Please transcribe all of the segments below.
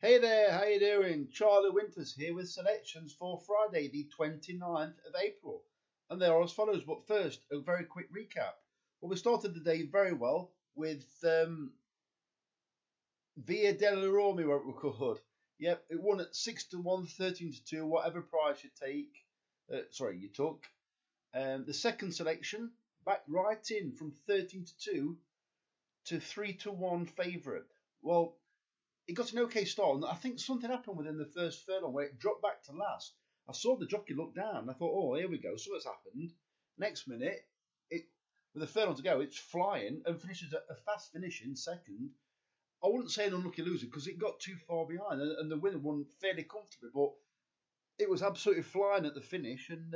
Hey there, how you doing? Charlie Winters here with selections for Friday, the 29th of April. And they are as follows, but first, a very quick recap. Well, we started the day very well with Via della Roma, we won't record. Yep, it won at 6 to 1, 13 to 2, whatever price you took. The second selection, back right in from 13 to 2 to 3 to 1 favourite. Well, it got an okay start, and I think something happened within the first furlong where it dropped back to last. I saw the jockey look down, and I thought, oh, here we go, something's happened. Next minute, with a furlong to go, it's flying and finishes a fast finish in second. I wouldn't say an unlucky loser because it got too far behind, and the winner won fairly comfortably, but it was absolutely flying at the finish, and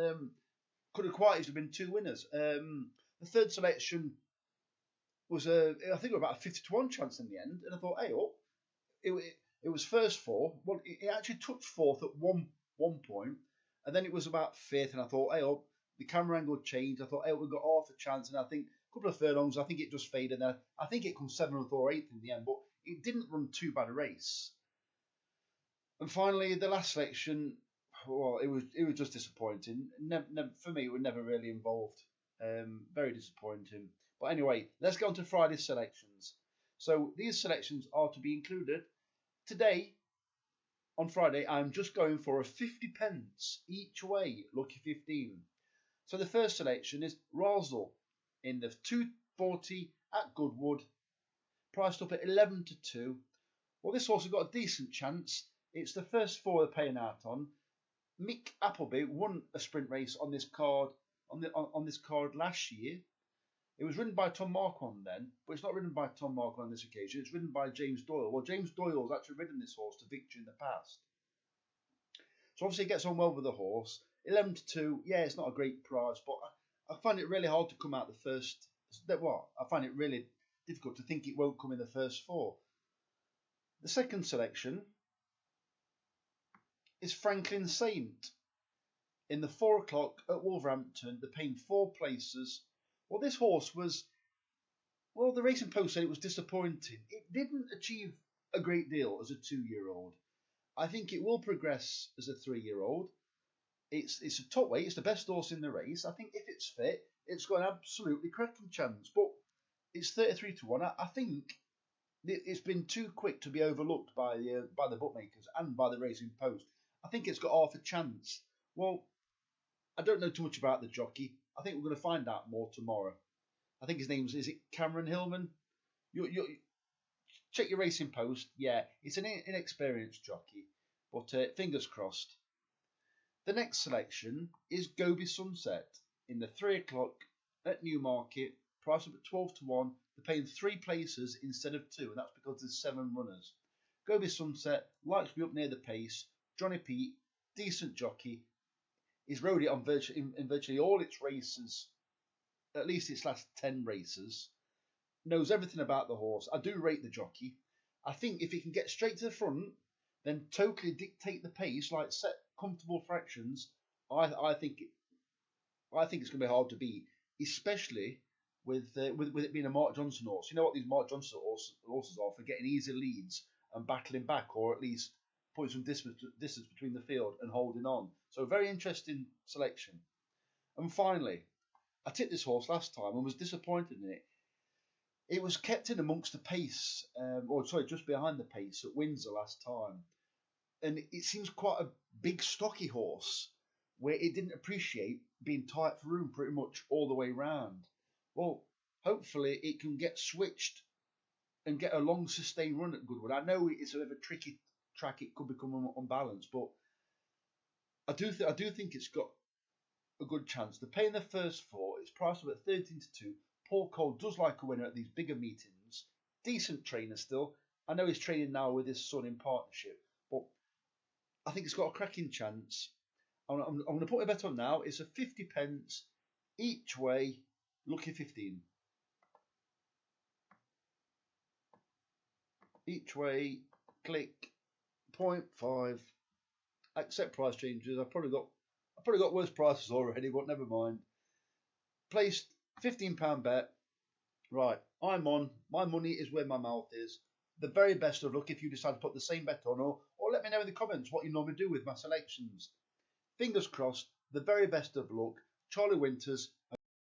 could have quite easily been two winners. The third selection was, I think, about a 50 to 1 chance in the end, and I thought, hey, oh, it was first four. Well, it actually touched fourth at one point, and then it was about fifth. And I thought, hey, oh, the camera angle changed. I thought, hey, we've got half a chance. And I think a couple of furlongs, I think it just faded. And I think it comes seventh or eighth in the end, but it didn't run too bad a race. And finally, the last selection, well, it was just disappointing. For me, it was never really involved. Very disappointing. But anyway, let's go on to Friday's selections. So these selections are to be included. Today, on Friday, I'm just going for a 50 pence each way, lucky 15. So the first selection is Rosal in the 240 at Goodwood, priced up at 11 to 2. Well, this horse has got a decent chance. It's the first four they're paying out on. Mick Appleby won a sprint race on this card on this card last year. It was ridden by Tom Marquand then, but it's not ridden by Tom Marquand on this occasion. It's ridden by James Doyle. Well, James Doyle's actually ridden this horse to victory in the past. So obviously it gets on well with the horse. 11 to 2, yeah, it's not a great price, but I find it really hard to come out the first. Well, I find it really difficult to think it won't come in the first four. The second selection is Franklin Saint in the 4 o'clock at Wolverhampton. They're paying 4 places. Well, this horse was, well, the Racing Post said it was disappointing. It didn't achieve a great deal as a 2-year-old. I think it will progress as a 3-year-old. It's a top weight. It's the best horse in the race. I think if it's fit, it's got an absolutely cracking chance. But it's 33 to 1. I think it's been too quick to be overlooked by the bookmakers and by the Racing Post. I think it's got half a chance. Well, I don't know too much about the jockey. I think we're going to find out more tomorrow. I think his name's, is it Cameron Hillman? You check your Racing Post. Yeah, it's an inexperienced jockey, but fingers crossed. The next selection is Gobi Sunset in the 3 o'clock at Newmarket, priced up at 12 to 1. They're paying 3 places instead of 2, and that's because there's 7 runners. Gobi Sunset likes to be up near the pace. Johnny Pete, decent jockey. He's rode it on in virtually all its races, at least its last 10 races. Knows everything about the horse. I do rate the jockey. I think if he can get straight to the front, then totally dictate the pace, like set comfortable fractions, I think it's going to be hard to beat, especially with it being a Mark Johnson horse. You know what these Mark Johnson horses are for getting easy leads and battling back, or at least putting some distance between the field and holding on. So very interesting selection. And finally, I tipped this horse last time and was disappointed in it. It was kept in amongst the pace, just behind the pace at Windsor last time. And it seems quite a big, stocky horse where it didn't appreciate being tight for room pretty much all the way round. Well, hopefully it can get switched and get a long, sustained run at Goodwood. I know it's a bit of a tricky track. It could become unbalanced, but I do think it's got a good chance. They're paying the first 4. It's priced up at 13 to 2. Paul Cole does like a winner at these bigger meetings. Decent trainer still. I know he's training now with his son in partnership, but I think it's got a cracking chance. I'm going to put a bet on now. It's a 50 pence each way, lucky 15. Each way, click, 0.5. Accept price changes. I've probably got worse prices already, but never mind. Placed £15 bet. Right, I'm on. My money is where my mouth is. the very best of luck if you decide to put the same bet on, or let me know in the comments what you normally do with my selections. Fingers crossed, the very best of luck. Charlie Winters.